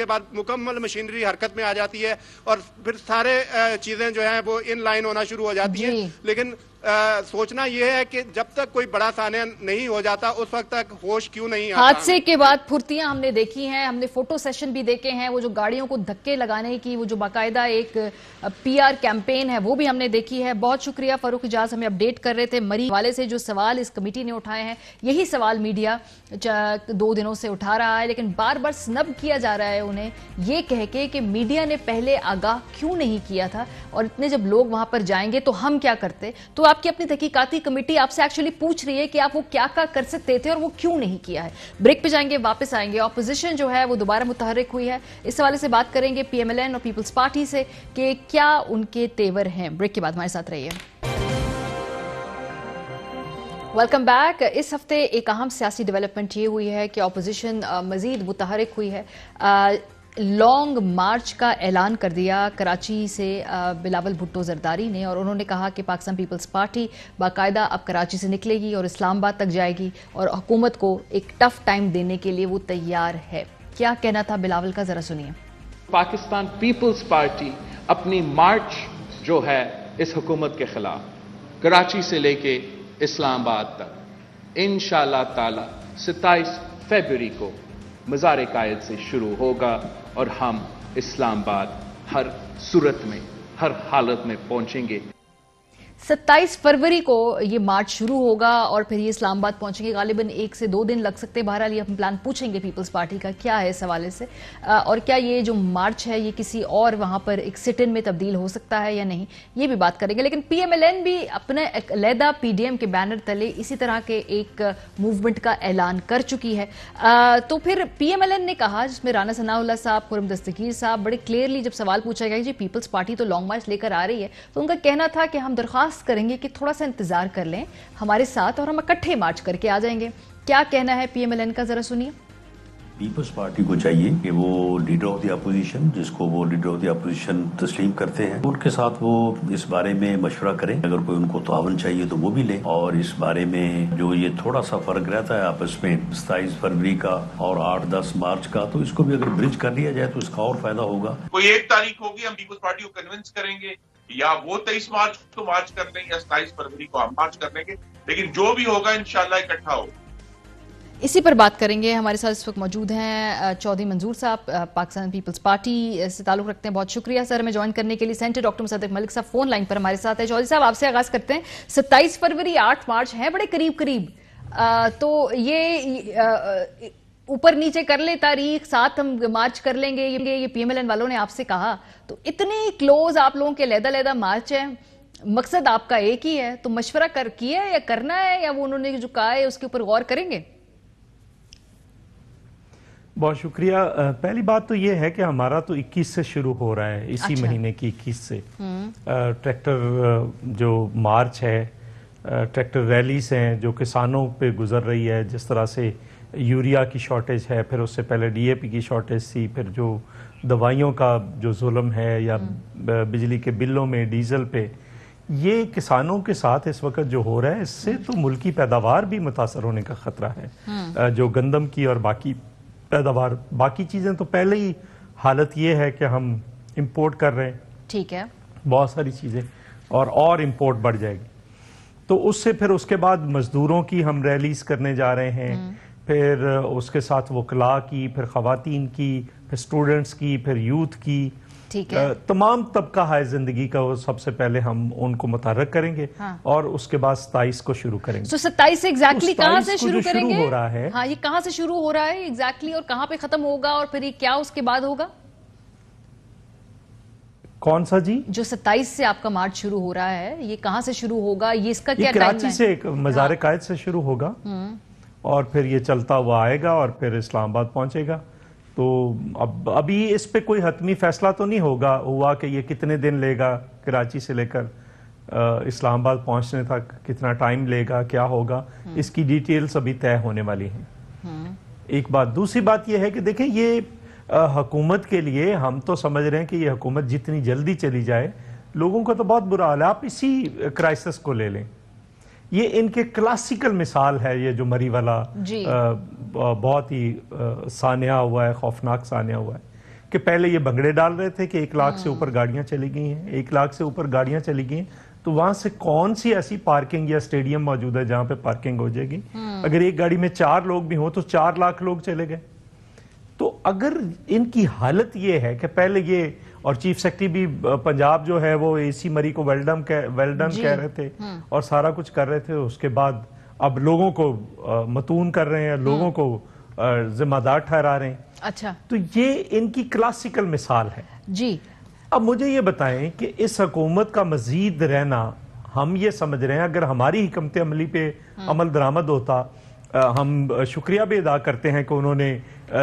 کے بعد مکمل مشینری حرکت میں آ جاتی ہے اور پھر سارے چیزیں جو ہیں وہ ان لائن ہونا شروع ہو جاتی ہیں. لیکن سوچنا یہ ہے کہ جب تک کوئی بڑا سانحہ نہیں ہو جاتا اس وقت تک ہوش کیوں نہیں آتا. حادثے کے بعد پھرتیاں ہم نے دیکھی ہیں, ہم نے فوٹو سیشن بھی دیکھے ہیں, وہ جو گاڑیوں کو دھکے لگانے کی وہ جو باقاعدہ ایک پی آر کیمپین ہے وہ بھی ہم نے دیکھی ہے. بہت شکریہ فاروق اجاز, ہمیں اپڈیٹ کر رہے تھے مری حوالے سے جو سوال اس کمیٹی نے اٹھائے ہیں. یہی سوال میڈیا 2 دنوں سے اٹھا رہا ہے, لیکن بار بار سنب کیا جا رہا ہے انہیں یہ کہہ کے کہ میڈیا نے پہلے آگاہ کیوں نہیں کیا تھا, اور اتنے جب لوگ وہاں پر جائیں گے تو ہم کیا کرتے. تو آپ کی اپنی تحقیقاتی کمیٹی آپ سے ایکچولی پوچھ رہی ہے کہ آپ وہ کیا کر سکتے تھے اور وہ کیوں نہیں کیا ہے. بریک پہ جائیں گے, واپس آئیں گے. اپوزیشن جو ہے وہ دوبارہ متحرک ہوئی ہے, اس حوالے سے بات کریں گے پی ایم ایل این اور پیپلز پارٹی سے کہ کیا ان کے تیور ہیں. بریک کے بعد ہمارے ساتھ رہیے. Welcome back. اس ہفتے ایک اہم سیاسی ڈیولپمنٹ یہ ہوئی ہے کہ اپوزیشن مزید متحرک ہوئی ہے. لانگ مارچ کا اعلان کر دیا کراچی سے بلاول بھٹو زرداری نے, اور انہوں نے کہا کہ پاکستان پیپلز پارٹی باقاعدہ اب کراچی سے نکلے گی اور اسلام آباد تک جائے گی اور حکومت کو ایک ٹف ٹائم دینے کے لیے وہ تیار ہے. کیا کہنا تھا بلاول کا, ذرا سنیے. پاکستان پیپلز پارٹی اپنی مارچ جو ہے اس حکومت کے خلاف کراچی سے لے کے اسلام آباد تک انشاءاللہ تعالی 27 فروری کو مزار قائد سے شروع ہوگا اور ہم اسلام آباد ہر صورت میں ہر حالت میں پہنچیں گے. 27 فروری کو یہ مارچ شروع ہوگا اور پھر یہ اسلام آباد پہنچیں گے. غالباً 1 سے 2 دن لگ سکتے. بہرحال یہ ہم پلان پوچھیں گے پیپلز پارٹی کا کیا ہے اس حوالے سے, اور کیا یہ جو مارچ ہے یہ کسی اور وہاں پر ایک سٹ ان میں تبدیل ہو سکتا ہے یا نہیں, یہ بھی بات کریں گے. لیکن پی ایم ایل این بھی اپنے علیحدہ پی ڈی ایم کے بینر تلے اسی طرح کے ایک موومنٹ کا اعلان کر چکی ہے. تو پھر پی ایم ایل این نے کہا, جس میں رانا ثناء اللہ صاحب, خرم دستگیر صاحب, بڑے کلیئرلی جب سوال پوچھا گیا جی پیپلز پارٹی تو لانگ مارچ لے کر آ رہی ہے, تو ان کا کہنا تھا کہ ہم درخواست کریں گے کہ تھوڑا سا انتظار کر لیں ہمارے ساتھ اور ہم اکٹھے مارچ کر کے آ جائیں گے. کیا کہنا ہے پی ایم ایل این کا, ذرا سنیے. پیپلز پارٹی کو چاہیے کہ وہ لیڈر آف دی اپوزیشن, جس کو وہ لیڈر آف دی اپوزیشن تسلیم کرتے ہیں, ان کے ساتھ وہ اس بارے میں مشورہ کریں. اگر کوئی ان کو تعاون چاہیے تو وہ بھی لیں, اور اس بارے میں جو یہ تھوڑا سا فرق رہتا ہے آپس میں 27 فروری کا اور 8-10 مارچ کا, تو اس کو بھی اگر برج کر لیا جائے تو اس کا اور فائدہ ہوگا. کوئی ایک تاریخ ہوگی ہم پیپلز پارٹی کو کنونس کریں گے, یا وہ 23 مارچ کو مارچ کر لیں گے یا 27 فروری کو ہم مارچ کر لیں گے, لیکن جو بھی ہوگا انشاءاللہ اکٹھا ہوگا. اسی پر بات کریں گے. ہمارے ساتھ اس وقت موجود ہیں چودھری منظور صاحب, پاکستان پیپلز پارٹی سے تعلق رکھتے ہیں. بہت شکریہ سر ہمیں جوائن کرنے کے لیے. سینٹر ڈاکٹر مصدق ملک صاحب فون لائن پر ہمارے ساتھ ہے. چودھری صاحب آپ سے آغاز کرتے ہیں. 27 فروری 8 مارچ ہیں بڑے قریب قریب, تو یہ اوپر نیچے کر لے تاریخ, ساتھ ہم مارچ کر لیں گے, یہ پی ایم ایل این والوں نے آپ سے کہا, تو اتنے کلوز آپ لوگوں کے علیحدہ مارچ ہے, مقصد آپ کا ایک ہی ہے, تو مشورہ کیا ہے یا کرنا ہے, یا وہ انہوں نے جو کہا ہے اس کے اوپر غور کریں گے؟ بہت شکریہ. پہلی بات تو یہ ہے کہ ہمارا تو 21 سے شروع ہو رہا ہے, اسی مہینے کی 21 سے ٹریکٹر جو مارچ ہے, ٹریکٹر ریلیز ہیں جو کسانوں پہ گزر رہی ہے. جس طرح سے یوریا کی شارٹیج ہے, پھر اس سے پہلے ڈی اے پی کی شارٹیج تھی, پھر جو دوائیوں کا جو ظلم ہے, یا بجلی کے بلوں میں ڈیزل پہ, یہ کسانوں کے ساتھ اس وقت جو ہو رہا ہے, اس سے تو ملکی پیداوار بھی متاثر ہونے کا خطرہ ہے. جو گندم کی اور باقی پیداوار, باقی چیزیں تو پہلے ہی حالت یہ ہے کہ ہم امپورٹ کر رہے ہیں, ٹھیک ہے, بہت ساری چیزیں, اور امپورٹ بڑھ جائے گی. تو اس سے پھر اس کے بعد مزدوروں کی ہم ریلیز کرنے جا رہے ہیں, پھر اس کے ساتھ وکلاء کی, پھر خواتین کی, پھر سٹوڈنٹس کی, پھر یوتھ کی, تمام طبقہ ہے زندگی کا, وہ سب سے پہلے ہم ان کو متحرک کریں گے, اور اس کے بعد 27 کو شروع کریں گے. 27 سے ایگزیکٹلی کہاں سے شروع کریں گے؟ ہو رہا ہے, ہاں, یہ کہاں سے شروع ہو رہا ہے ایگزیکٹلی, اور کہاں پہ ختم ہوگا, اور پھر یہ کیا اس کے بعد ہوگا؟ کون سا جی؟ جو 27 سے آپ کا مارچ شروع ہو رہا ہے, یہ کہاں سے شروع ہوگا, یہ اس کا کیا ٹائم کراچی سے مزار قائد سے شروع ہوگا, اور پھر یہ چلتا ہوا آئے گا اور پھر اسلام آباد پہنچے گا. تو ابھی اس پہ کوئی حتمی فیصلہ تو نہیں ہوا کہ یہ کتنے دن لے گا کراچی سے لے کر اسلام آباد پہنچنے تک, کتنا ٹائم لے گا, کیا ہوگا, اس کی ڈیٹیلز ابھی طے ہونے والی ہیں. ایک بات. دوسری بات یہ ہے کہ دیکھیں, یہ حکومت کے لیے ہم تو سمجھ رہے ہیں کہ یہ حکومت جتنی جلدی چلی جائے, لوگوں کا تو بہت برا حال ہے. آپ اسی کرائسس کو لے لیں, یہ ان کے کلاسیکل مثال ہے, یہ جو مری والا بہت ہی سانحہ ہوا ہے, خوفناک سانحہ ہوا ہے. کہ پہلے یہ بنگڑے ڈال رہے تھے کہ 1 لاکھ سے اوپر گاڑیاں چلی گئی ہیں، 1 لاکھ سے اوپر گاڑیاں چلی گئی ہیں، تو وہاں سے کون سی ایسی پارکنگ یا اسٹیڈیم موجود ہے جہاں پہ پارکنگ ہو جائے گی؟ اگر ایک گاڑی میں 4 لوگ بھی ہوں تو 4 لاکھ لوگ چلے گئے. تو اگر ان کی حالت یہ ہے کہ پہلے یہ، اور چیف سیکرٹری بھی پنجاب جو ہے وہ اے سی مری کو ویل ڈن کہہ رہے تھے اور سارا کچھ کر رہے تھے، اس کے بعد اب لوگوں کو متون کر رہے ہیں، لوگوں کو ذمہ دار ٹھہرا رہے ہیں. اچھا، تو یہ ان کی کلاسیکل مثال ہے. جی اب مجھے یہ بتائیں کہ اس حکومت کا مزید رہنا، ہم یہ سمجھ رہے ہیں اگر ہماری حکمت عملی پہ عمل درآمد ہوتا، ہم شکریہ بھی ادا کرتے ہیں کہ انہوں نے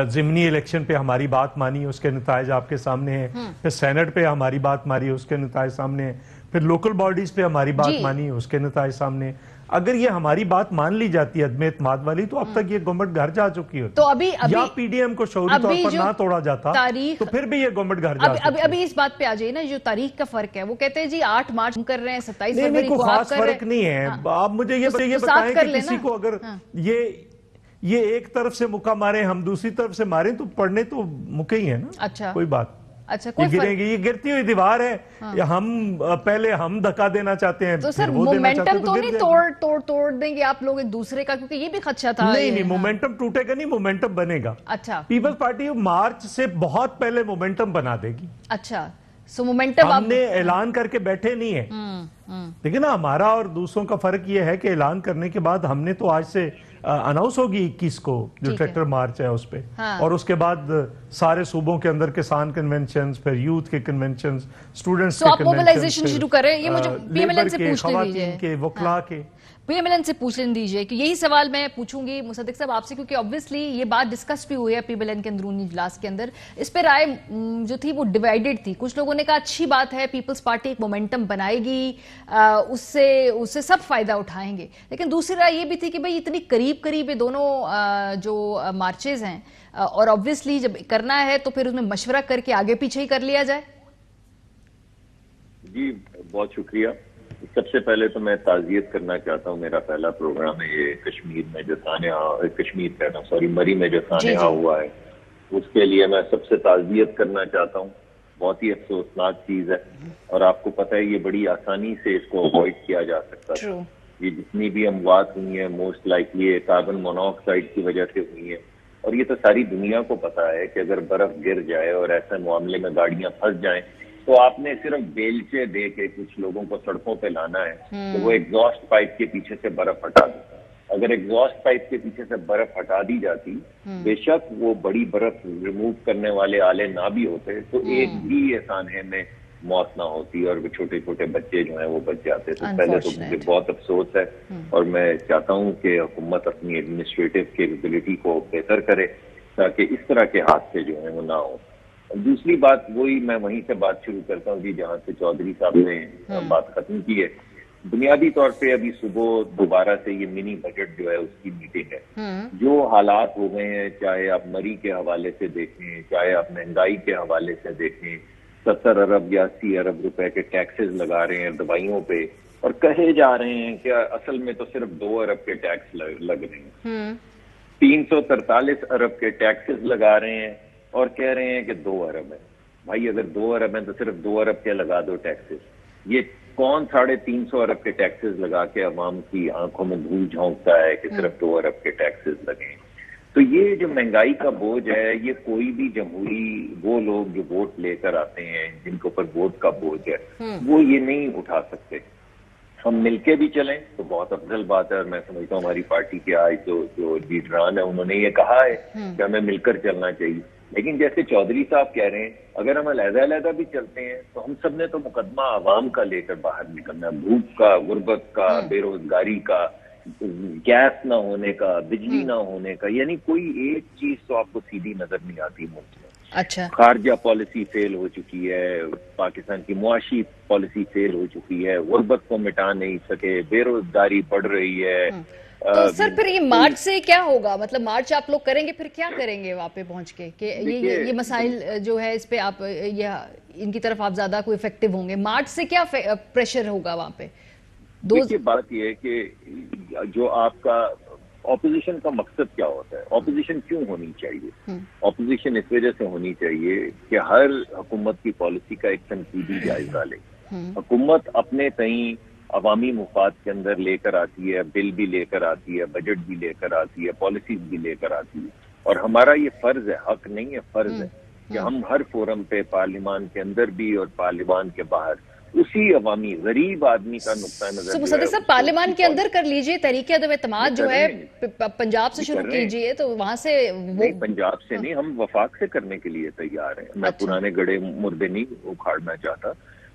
ضمنی الیکشن پہ ہماری بات مانی، اس کے نتائج آپ کے سامنے ہیں، پھر سینٹ پہ ہماری بات مانی، اس کے نتائج سامنے ہیں، پھر لوکل باڈیز پہ ہماری بات مانی، اس کے نتائج سامنے ہیں. اگر یہ ہماری بات مان لی جاتی ہے عدم اعتماد والی، تو اب تک یہ گورنمنٹ گھر جا چکی ہوتی. تو ابھی یا پی ڈی ایم کو شعوری طور پر نہ توڑا جاتا تو پھر بھی یہ گورنمنٹ گھر جا چکی. ابھی اس بات پہ آ جائیے نا، جو تاریخ کا فرق ہے، وہ کہتے ہیں جی 8 مارچ کر رہے ہیں، 27 فروری کو آپ خاص فرق نہیں ہے. آپ مجھے یہ بتائیں کہ کسی کو اگر یہ ایک طرف سے مکہ مارے، ہم دوسری طرف سے ماریں، تو پڑھنے تو مکہ ہی ہے نا. اچھا، کوئی بات. اچھا، یہ گریں گے، یہ گرتی ہوئی دیوار ہے، ہم پہلے ہم دھکا دینا چاہتے ہیں، تو سر مومنٹم تو نہیں توڑ دیں گے آپ لوگ ایک دوسرے کا، کیونکہ یہ بھی خدشہ تھا. نہیں، مومنٹم ٹوٹے گا نہیں، مومنٹم بنے گا. اچھا، پیپلز پارٹی مارچ سے بہت پہلے مومنٹم بنا دے گی. اچھا، سو مومنٹم ہم نے اعلان کر کے بیٹھے نہیں ہیں. دیکھیں نا، ہمارا اور دوسروں کا فرق یہ ہے کہ اعلان کرنے کے بعد ہم نے تو آج سے اناؤنس ہوگی 21 کو جو ٹریکٹر مارچ ہے اس پہ، اور اس کے بعد سارے صوبوں کے اندر کسان کنونشنز، پھر یوتھ کے کنونشنز، سٹوڈنٹس کے موبلائزیشن شروع کریں. یہ مجھے پی ایم ایل این سے پوچھنے دیجیے، خواتین کے، وکلاء کے. پی ایم ایل این سے پوچھ لیں دیجیے کہ یہی سوال میں پوچھوں گی مصدق صاحب آپ سے، کیونکہ obviously یہ بات ڈسکس بھی ہوئی ہے پی ایم ایل این کے اندرونی اجلاس کے اندر. اس پہ رائے جو تھی وہ ڈیوائیڈڈ تھی. کچھ لوگوں نے کہا اچھی بات ہے، پیپلز پارٹی ایک مومنٹم بنائے گی، اس سے سب فائدہ اٹھائیں گے. لیکن دوسری رائے یہ بھی تھی کہ بھئی اتنی قریب یہ دونوں جو مارچز ہیں، اور obviously جب کرنا ہے تو پھر اس میں مشورہ کر کے آگے پیچھے ہی کر لیا جائے. جی بہت شکریہ. سب سے پہلے تو میں تعزیت کرنا چاہتا ہوں، میرا پہلا پروگرام ہے یہ کشمیر میں جو مری میں جو سانحہ ہوا ہے، اس کے لیے میں سب سے تعزیت کرنا چاہتا ہوں. بہت ہی افسوسناک چیز ہے، اور آپ کو پتہ ہے یہ بڑی آسانی سے اس کو اوائڈ کیا جا سکتا ہے. یہ جتنی بھی اموات ہوئی ہیں موسٹ لائکلی کاربن مونوآکسائڈ کی وجہ سے ہوئی ہیں، اور یہ تو ساری دنیا کو پتا ہے کہ اگر برف گر جائے اور ایسے معاملے میں گاڑیاں پھنس جائیں تو آپ نے صرف بیلچے دے کے کچھ لوگوں کو سڑکوں پہ لانا ہے تو وہ ایگزاسٹ پائپ کے پیچھے سے برف ہٹا دے. اگر ایگزاسٹ پائپ کے پیچھے سے برف ہٹا دی جاتی، بے شک وہ بڑی برف ریموو کرنے والے آلے نہ بھی ہوتے تو ایک بھی سانحے میں موت نہ ہوتی اور وہ چھوٹے چھوٹے بچے جو ہیں وہ بچ جاتے. تو پہلے تو مجھے بہت افسوس ہے، اور میں چاہتا ہوں کہ حکومت اپنی ایڈمنسٹریٹو کیپیبلٹی کو بہتر کرے تاکہ اس طرح کے حادثے جو ہیں وہ نہ ہوں. دوسری بات میں وہیں سے بات شروع کرتا ہوں جہاں سے چودھری صاحب نے بات ختم کی ہے. بنیادی طور پہ ابھی صبح دوبارہ سے یہ منی بجٹ جو ہے اس کی میٹنگ ہے. جو حالات ہو گئے ہیں، چاہے آپ مری کے حوالے سے دیکھیں، چاہے آپ مہنگائی کے حوالے سے دیکھیں، 70 ارب یا 80 ارب روپے کے ٹیکسز لگا رہے ہیں دوائیوں پہ، اور کہے جا رہے ہیں کہ اصل میں تو صرف 2 ارب کے ٹیکس لگ رہے ہیں. 343 ارب کے ٹیکسز لگا رہے ہیں اور کہہ رہے ہیں کہ 2 ارب ہے. بھائی اگر 2 ارب ہیں تو صرف 2 ارب کے لگا دو ٹیکسز. یہ کون 350 ارب کے ٹیکسز لگا کے عوام کی آنکھوں میں دھول جھونکتا ہے کہ صرف 2 ارب کے ٹیکسز لگیں؟ تو یہ جو مہنگائی کا بوجھ ہے، یہ کوئی بھی جمہوری، وہ لوگ جو ووٹ لے کر آتے ہیں جن کے اوپر ووٹ کا بوجھ ہے، وہ یہ نہیں اٹھا سکتے. ہم مل کے بھی چلیں تو بہت افضل بات ہے، اور میں سمجھتا ہوں ہماری پارٹی کے آج جو لیڈران ہیں انہوں نے یہ کہا ہے کہ ہمیں مل کر چلنا چاہیے. لیکن جیسے چودھری صاحب کہہ رہے ہیں، اگر ہم علیحدہ علیحدہ بھی چلتے ہیں تو ہم سب نے تو مقدمہ عوام کا لے کر باہر نکلنا ہے. بھوک کا، غربت کا، بے روزگاری کا، گیس نہ ہونے کا، بجلی نہ ہونے کا، یعنی کوئی ایک چیز تو آپ کو سیدھی نظر نہیں آتی ملک میں. اچھا، خارجہ پالیسی فیل ہو چکی ہے، پاکستان کی معاشی پالیسی فیل ہو چکی ہے، غربت کو مٹا نہیں سکے، بے روزگاری بڑھ رہی ہے. تو سر پھر یہ مارچ سے کیا ہوگا؟ مطلب مارچ آپ لوگ کریں گے، پھر کیا کریں گے وہاں پہ پہنچ کے کہ یہ مسائل جو ہے اس پہ آپ ان کی طرف آپ زیادہ کوئی افیکٹو ہوں گے؟ مارچ سے کیا پریشر ہوگا وہاں پہ؟ دیکھیے بات یہ ہے کہ جو آپ کا اپوزیشن کا مقصد کیا ہوتا ہے, اپوزیشن کیوں ہونی چاہیے؟ اپوزیشن اس وجہ سے ہونی چاہیے کہ ہر حکومت کی پالیسی کا ایک تنقیدی جائزہ لے. حکومت اپنے تئیں عوامی مفاد کے اندر لے کر آتی ہے, بل بھی لے کر آتی ہے, بجٹ بھی لے کر آتی ہے, پالیسیز بھی لے کر آتی ہے, اور ہمارا یہ فرض ہے, حق نہیں ہے, فرض ہے کہ ہم ہر فورم پہ پارلیمان کے اندر بھی اور پارلیمان کے باہر اسی عوامی غریب آدمی کا نقطہ نظر صدر صاحب پارلیمان کے اندر کر لیجئے, تحریک عدم اعتماد جو ہے پنجاب سے شروع کیجئے, تو وہاں سے نہیں, پنجاب سے نہیں, ہم وفاق سے کرنے کے لیے تیار ہیں. میں پرانے گڑے مردے نہیں اکھاڑنا چاہتا.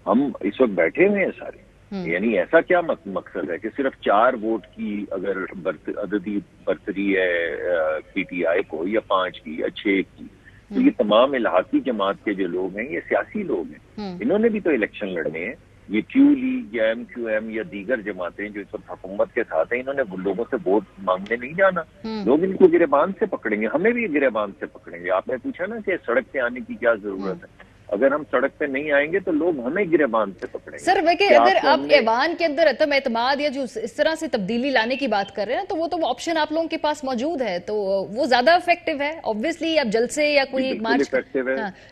ہم اس وقت بیٹھے ہوئے ہیں سارے, یعنی ایسا کیا مقصد ہے کہ صرف 4 ووٹ کی اگر عددی برتری ہے پی ٹی آئی کو, یا 5 کی یا 6 کی, تو یہ تمام الحاقی جماعت کے جو لوگ ہیں یہ سیاسی لوگ ہیں, انہوں نے بھی تو الیکشن لڑنے ہیں. یہ کیو لیگ یا ایم کیو ایم یا دیگر جماعتیں جو اس وقت حکومت کے ساتھ ہیں, انہوں نے لوگوں سے ووٹ مانگنے نہیں جانا. لوگ ان کو گریبان سے پکڑیں گے, ہمیں بھی گریبان سے پکڑیں گے. آپ نے پوچھا نا کہ سڑک پہ آنے کی کیا ضرورت ہے, اگر ہم سڑک پہ نہیں آئیں گے تو لوگ ہمیں گریبان سے پکڑیں گے. سر ویسے اگر آپ ایوان کے اندر عدم اعتماد یا جو اس طرح سے تبدیلی لانے کی بات کر رہے ہیں, تو وہ تو آپشن آپ لوگوں کے پاس موجود ہے, تو وہ زیادہ افیکٹو ہے. آبویسلی اب جلسے یا کوئی مارچ,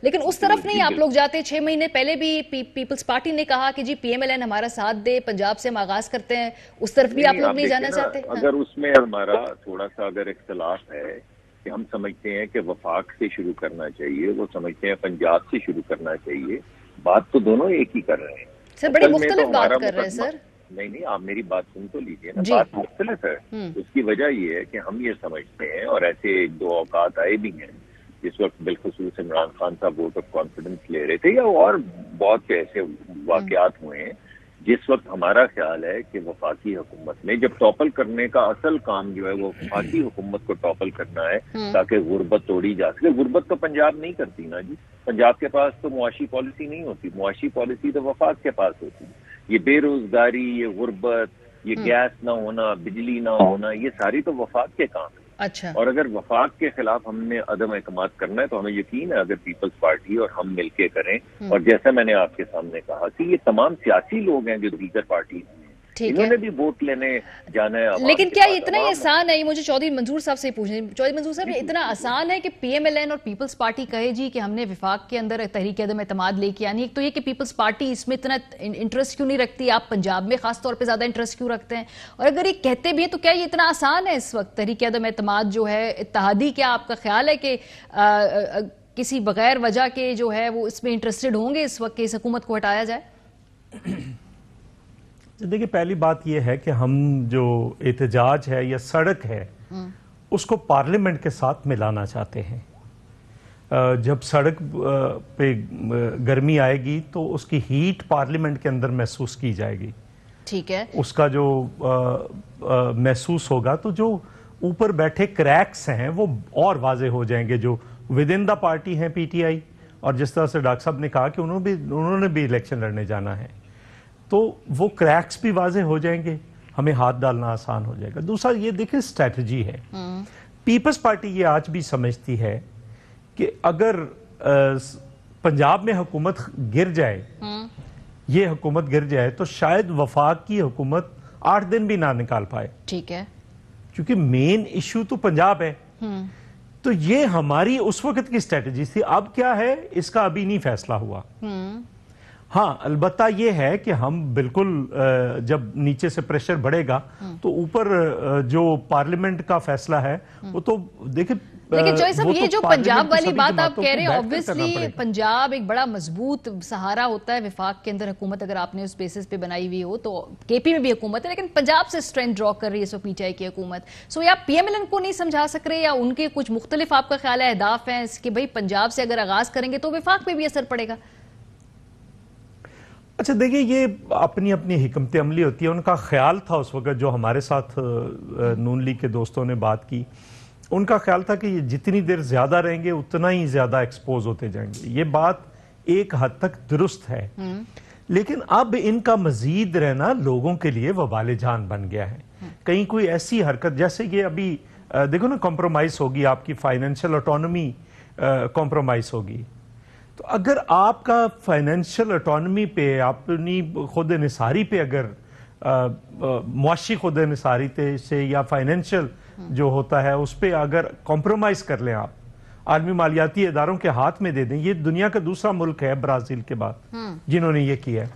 لیکن اس طرف نہیں آپ لوگ جاتے. 6 مہینے پہلے بھی پیپلز پارٹی نے کہا کہ جی پی ایم ایل این ہمارا ساتھ دے, پنجاب سے ہم آغاز کرتے ہیں, اس طرف بھی آپ لوگ نہیں جانا چاہتے؟ اگر اس میں ہمارا تھوڑا سا اگر اختلاف ہے کہ ہم سمجھتے ہیں کہ وفاق سے شروع کرنا چاہیے, وہ سمجھتے ہیں پنجاب سے شروع کرنا چاہیے, بات تو دونوں ایک ہی کر رہے ہیں. سر بڑی مختلف بات کر رہے ہیں سر. نہیں, آپ میری بات سن تو لیجیے نا, بات مختلف ہے. اس کی وجہ یہ ہے کہ ہم یہ سمجھتے ہیں, اور ایسے 1-2 اوقات آئے بھی ہیں جس وقت بالخصوص عمران خان صاحب ووٹ آف کانفیڈنس لے رہے تھے, یا اور بہت سے ایسے واقعات ہوئے ہیں جس وقت ہمارا خیال ہے کہ وفاقی حکومت میں جب ٹاپل کرنے کا اصل کام جو ہے وہ وفاقی حکومت کو ٹاپل کرنا ہے تاکہ غربت توڑی جا سکے. غربت تو پنجاب نہیں کرتی نا جی, پنجاب کے پاس تو معاشی پالیسی نہیں ہوتی, معاشی پالیسی تو وفاق کے پاس ہوتی. یہ بے روزگاری, یہ غربت, یہ گیس نہ ہونا, بجلی نہ ہونا, یہ ساری تو وفاق کے کام ہے. اچھا, اور اگر وفاق کے خلاف ہم نے عدم اعتماد کرنا ہے تو ہمیں یقین ہے اگر پیپلز پارٹی اور ہم مل کے کریں, اور جیسا میں نے آپ کے سامنے کہا کہ یہ تمام سیاسی لوگ ہیں جو دیگر پارٹیز ہیں, انہوں نے بھی ووٹ لینے جانا ہے. لیکن کیا اتنا ہی آسان ہے, یہ مجھے چودھری منظور صاحب سے پوچھیں. چودھری منظور صاحب, یہ اتنا آسان ہے کہ پی ایم ایل این اور پیپلز پارٹی کہے جی کہ ہم نے وفاق کے اندر تحریک عدم اعتماد لے کے آنی. ایک تو یہ کہ پیپلز پارٹی اس میں اتنا انٹرسٹ کیوں نہیں رکھتی, آپ پنجاب میں خاص طور پہ زیادہ انٹرسٹ کیوں رکھتے ہیں, اور اگر یہ کہتے بھی ہیں تو کیا یہ اتنا آسان ہے اس وقت تحریک عدم اعتماد جو ہے اتحادی؟ کیا آپ کا خیال ہے کہ کسی بغیر وجہ کے جو ہے وہ اس میں انٹرسٹڈ ہوں گے اس وقت کہ اس حکومت کو ہٹایا جائے؟ دیکھیں, پہلی بات یہ ہے کہ ہم جو احتجاج ہے یا سڑک ہے اس کو پارلیمنٹ کے ساتھ ملانا چاہتے ہیں. جب سڑک پہ گرمی آئے گی تو اس کی ہیٹ پارلیمنٹ کے اندر محسوس کی جائے گی. ٹھیک ہے, اس کا جو محسوس ہوگا تو جو اوپر بیٹھے کریکس ہیں وہ اور واضح ہو جائیں گے جو ود ان دا پارٹی ہیں پی ٹی آئی, اور جس طرح سے ڈاکٹر صاحب نے کہا کہ انہوں نے بھی الیکشن لڑنے جانا ہے, تو وہ کریکس بھی واضح ہو جائیں گے, ہمیں ہاتھ ڈالنا آسان ہو جائے گا. دوسرا یہ دیکھیں اسٹریٹجی ہے, پیپلز پارٹی یہ آج بھی سمجھتی ہے کہ اگر پنجاب میں حکومت گر جائے, یہ حکومت گر جائے, تو شاید وفاق کی حکومت 8 دن بھی نہ نکال پائے. ٹھیک ہے, کیونکہ مین ایشو تو پنجاب ہے. تو یہ ہماری اس وقت کی اسٹریٹجی تھی. اب کیا ہے اس کا ابھی نہیں فیصلہ ہوا. ہاں, البتہ یہ ہے کہ ہم بالکل جب نیچے سے پریشر بڑھے گا تو اوپر جو پارلیمنٹ کا فیصلہ ہے وہ تو دیکھیں. لیکن چوہدری صاحب, یہ جو پنجاب والی بات آپ کہہ رہے ہیں, obviously پنجاب ایک بڑا مضبوط سہارا ہوتا ہے وفاق کے اندر حکومت, اگر آپ نے اس بیسس پہ بنائی ہوئی ہو تو کے پی میں بھی حکومت ہے, لیکن پنجاب سے اسٹرینتھ ڈرا کر رہی ہے اس وقت پی ٹی آئی کی حکومت. سو یا پی ایم ایل این کو نہیں سمجھا سک رہے, یا ان کے کچھ مختلف آپ کا خیال ہے اہداف ہیں کہ بھئی پنجاب سے اگر آغاز کریں گے تو وفاق پہ بھی اثر پڑے گا؟ اچھا دیکھیں, یہ اپنی اپنی حکمت عملی ہوتی ہے. ان کا خیال تھا اس وقت جو ہمارے ساتھ نون لیگ کے دوستوں نے بات کی, ان کا خیال تھا کہ یہ جتنی دیر زیادہ رہیں گے اتنا ہی زیادہ ایکسپوز ہوتے جائیں گے. یہ بات ایک حد تک درست ہے, لیکن اب ان کا مزید رہنا لوگوں کے لیے وبال جان بن گیا ہے. کہیں کوئی ایسی حرکت, جیسے یہ ابھی دیکھو نا, کمپرومائز ہوگی, آپ کی فائنینشیل آٹونومی کمپرومائز ہوگی. تو اگر آپ کا فائنینشیل آٹونومی پہ, اپنی خود انحصاری پہ اگر معاشی خود انحصاری سے یا فائنینشیل جو ہوتا ہے اس پہ اگر کمپرومائز کر لیں آپ، عالمی مالیاتی اداروں کے ہاتھ میں دے دیں. یہ دنیا کا دوسرا ملک ہے برازیل کے بعد جنہوں نے یہ کیا ہے.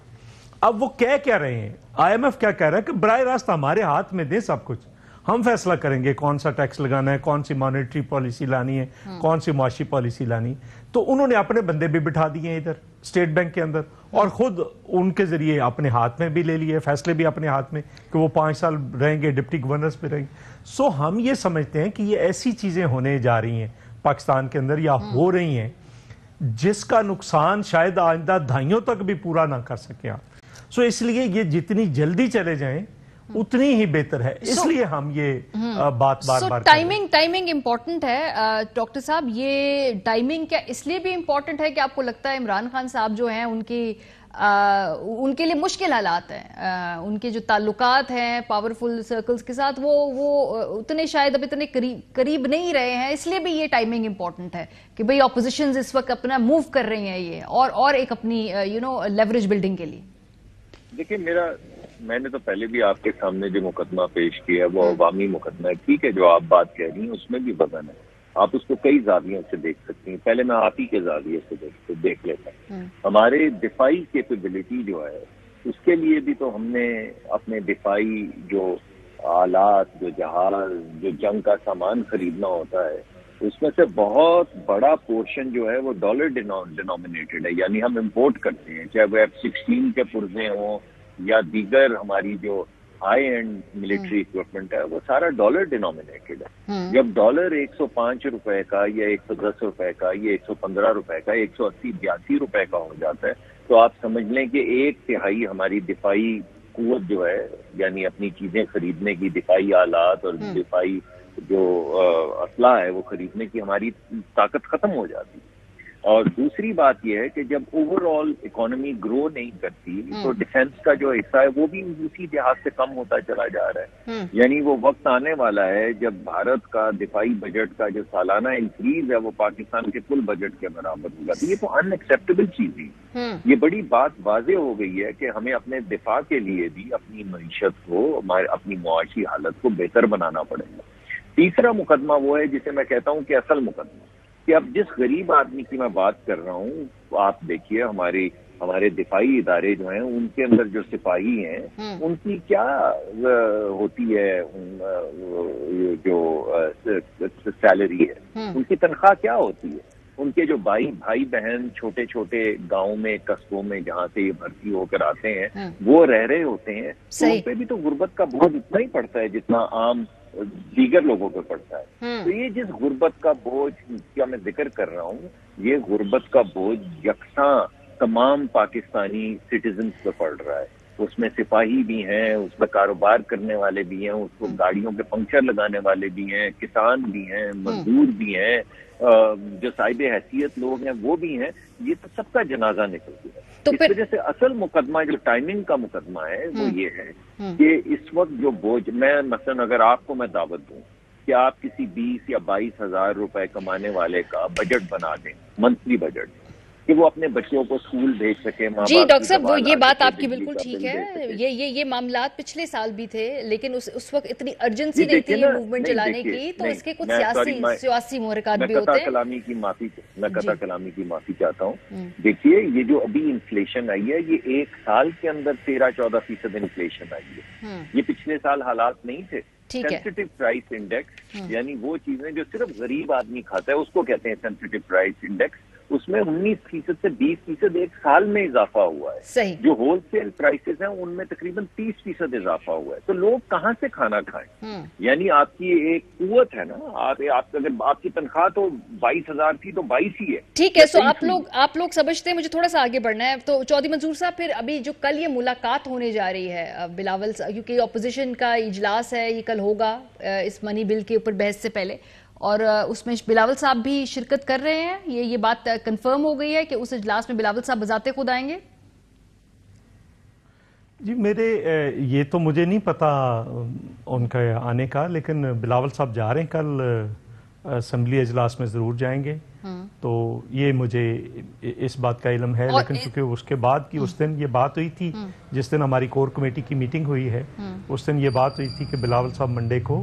اب وہ کہہ کیا رہے ہیں، آئی ایم ایف کیا کہہ رہا ہے کہ براہ راست ہمارے ہاتھ میں دیں سب کچھ، ہم فیصلہ کریں گے کون سا ٹیکس لگانا ہے، کون سی مانیٹری پالیسی لانی ہے، کون سی معاشی پالیسی لانی. تو انہوں نے اپنے بندے بھی بٹھا دیے ہیں ادھر اسٹیٹ بینک کے اندر، اور خود ان کے ذریعے اپنے ہاتھ میں بھی لے لیے فیصلے بھی اپنے ہاتھ میں کہ وہ 5 سال رہیں گے، ڈپٹی گورنرز پہ رہیں گے. سو ہم یہ سمجھتے ہیں کہ یہ ایسی چیزیں ہونے جا رہی ہیں پاکستان کے اندر یا ہو رہی ہیں جس کا نقصان شاید آئندہ دہائیوں تک بھی پورا نہ کر سکیں آپ. سو اس لیے یہ جتنی جلدی چلے جائیں اتنی ہی بہتر ہے، اس لیے ہم یہ بات بار بار ٹائمنگ امپورٹنٹ ہے. ڈاکٹر صاحب یہ ٹائمنگ کیا اس لیے بھی امپورٹنٹ ہے کہ آپ کو لگتا ہے عمران خان صاحب جو ہیں ان کے لیے مشکل حالات ہیں، ان کے جو تعلقات ہیں پاورفل سرکلز کے ساتھ وہ اتنے شاید اب اتنے قریب نہیں رہے ہیں، اس لیے بھی یہ ٹائمنگ امپورٹنٹ ہے کہ بھئی اپوزیشنز اس وقت اپنا موو کر رہی ہیں یہ اور ایک اپنی لیوریج بلڈنگ کے لیے. دیکھیں میں نے تو پہلے بھی آپ کے سامنے جو مقدمہ پیش کیا وہ عوامی مقدمہ ہے. ٹھیک ہے، جو آپ بات کہہ رہی ہیں اس میں بھی وزن ہے، آپ اس کو کئی زاویوں سے دیکھ سکتی ہیں. پہلے میں آپ ہی کے زاویے سے دیکھ لیتا ہوں. ہمارے دفاعی کیپیبلٹی جو ہے اس کے لیے بھی تو ہم نے اپنے دفاعی جو آلات، جو جہاز، جو جنگ کا سامان خریدنا ہوتا ہے اس میں سے بہت بڑا پورشن جو ہے وہ ڈالر ڈینومینیٹڈ ہے. یعنی ہم امپورٹ کرتے ہیں، چاہے وہ F-16 کے پرزے ہوں یا دیگر ہماری جو ہائی اینڈ ملٹری اکوپمنٹ ہے وہ سارا ڈالر ڈینومینیٹڈ ہے. جب ڈالر 105 روپے کا یا 110 روپے کا یا 115 روپے کا 180-82 روپے کا ہو جاتا ہے تو آپ سمجھ لیں کہ 1/3 ہماری دفاعی قوت جو ہے، یعنی اپنی چیزیں خریدنے کی، دفاعی آلات اور دفاعی جو اسلحہ ہے وہ خریدنے کی ہماری طاقت ختم ہو جاتی ہے. اور دوسری بات یہ ہے کہ جب اوور آل اکانومی گرو نہیں کرتی تو ڈیفنس کا جو حصہ ہے وہ بھی اسی لحاظ سے کم ہوتا چلا جا رہا ہے. یعنی وہ وقت آنے والا ہے جب بھارت کا دفاعی بجٹ کا جو سالانہ انکریز ہے وہ پاکستان کے کل بجٹ کے برابر ہوگا. تو یہ تو ان ایکسیپٹیبل چیز ہے. یہ بڑی بات واضح ہو گئی ہے کہ ہمیں اپنے دفاع کے لیے بھی اپنی معیشت کو، اپنی معاشی حالت کو بہتر بنانا پڑے گا. تیسرا مقدمہ وہ ہے جسے میں کہتا ہوں کہ اصل مقدمہ، کہ اب جس غریب آدمی کی میں بات کر رہا ہوں، آپ دیکھیے ہمارے دفاعی ادارے جو ہیں ان کے اندر جو سپاہی ہیں ان کی کیا ہوتی ہے، جو سیلری ہے ان کی تنخواہ کیا ہوتی ہے. ان کے جو بھائی بہن چھوٹے چھوٹے گاؤں میں، قصبوں میں جہاں سے یہ بھرتی ہو کر آتے ہیں وہ رہے ہوتے ہیں، ان پہ بھی تو غربت کا بوجھ اتنا ہی پڑتا ہے جتنا عام دیگر لوگوں پہ پڑتا ہے. تو یہ جس غربت کا بوجھ کا میں ذکر کر رہا ہوں، یہ غربت کا بوجھ یکساں تمام پاکستانی سٹیزنز پہ پڑ رہا ہے. اس میں سپاہی بھی ہیں، اس میں کاروبار کرنے والے بھی ہیں، اس کو گاڑیوں کے پنکچر لگانے والے بھی ہیں، کسان بھی ہیں، مزدور بھی ہیں، جو صاحب حیثیت لوگ ہیں وہ بھی ہیں. یہ تو سب کا جنازہ نکل گیا. اس وجہ سے اصل مقدمہ جو ٹائمنگ کا مقدمہ ہے وہ یہ ہے کہ اس وقت جو بوجھ، میں مثلا اگر آپ کو میں دعوت دوں کہ آپ کسی 20 یا 22 ہزار روپے کمانے والے کا بجٹ بنا دیں، منتھلی بجٹ، کہ وہ اپنے بچوں کو اسکول بھیج سکے. جی ڈاکٹر صاحب، وہ یہ بات آپ کی بالکل ٹھیک ہے. یہ معاملات پچھلے سال بھی تھے لیکن اس وقت اتنی ارجنسی نہیں تھی یہ موومنٹ چلانے کی، تو اس کے کچھ سیاسی محرکات بھی ہوتے ہیں. میں قطع کلامی کی معافی چاہتا ہوں. دیکھیے یہ جو ابھی انفلیشن آئی ہے یہ 1 سال کے اندر 13-14% انفلیشن آئی ہے. یہ پچھلے سال حالات نہیں تھے. سینسٹیو پرائس انڈیکس، یعنی وہ چیزیں جو صرف غریب آدمی کھاتا ہے اس کو کہتے ہیں سینسٹیو پرائس انڈیکس. اس میں 19% سے 20% 1 سال میں اضافہ ہوا ہے. صحیح. جو ہول سیل پرائسز ہیں ان میں تقریباً 30% اضافہ ہوا ہے. تو لوگ کہاں سے کھانا کھائیں؟ یعنی آپ کی ایک قوت ہے نا، اگر آپ کی تنخواہ تو 22,000 تھی تو 22 ہی ہے. ٹھیک ہے. سو آپ لوگ سمجھتے ہیں، مجھے تھوڑا سا آگے بڑھنا ہے. تو چودھری منظور صاحب، پھر ابھی جو کل یہ ملاقات ہونے جا رہی ہے بلاول، کیونکہ اپوزیشن کا اجلاس ہے یہ کل ہوگا اس منی بل کے اوپر بحث سے پہلے، اور اس میں بلاول صاحب بھی شرکت کر رہے ہیں. یہ بات کنفرم ہو گئی ہے کہ اس اجلاس میں بلاول صاحب بذات خود آئیں گے؟ جی یہ تو مجھے نہیں پتا ان کا آنے کا، لیکن بلاول صاحب جا رہے ہیں کل اسمبلی اجلاس میں ضرور جائیں گے. تو یہ مجھے اس بات کا علم ہے. لیکن چونکہ اس کے بعد کی اس دن یہ بات ہوئی تھی، جس دن ہماری کور کمیٹی کی میٹنگ ہوئی ہے اس دن یہ بات ہوئی تھی کہ بلاول صاحب منڈے کو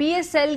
PSL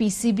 PCB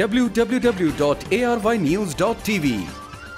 www.arYnews.tv।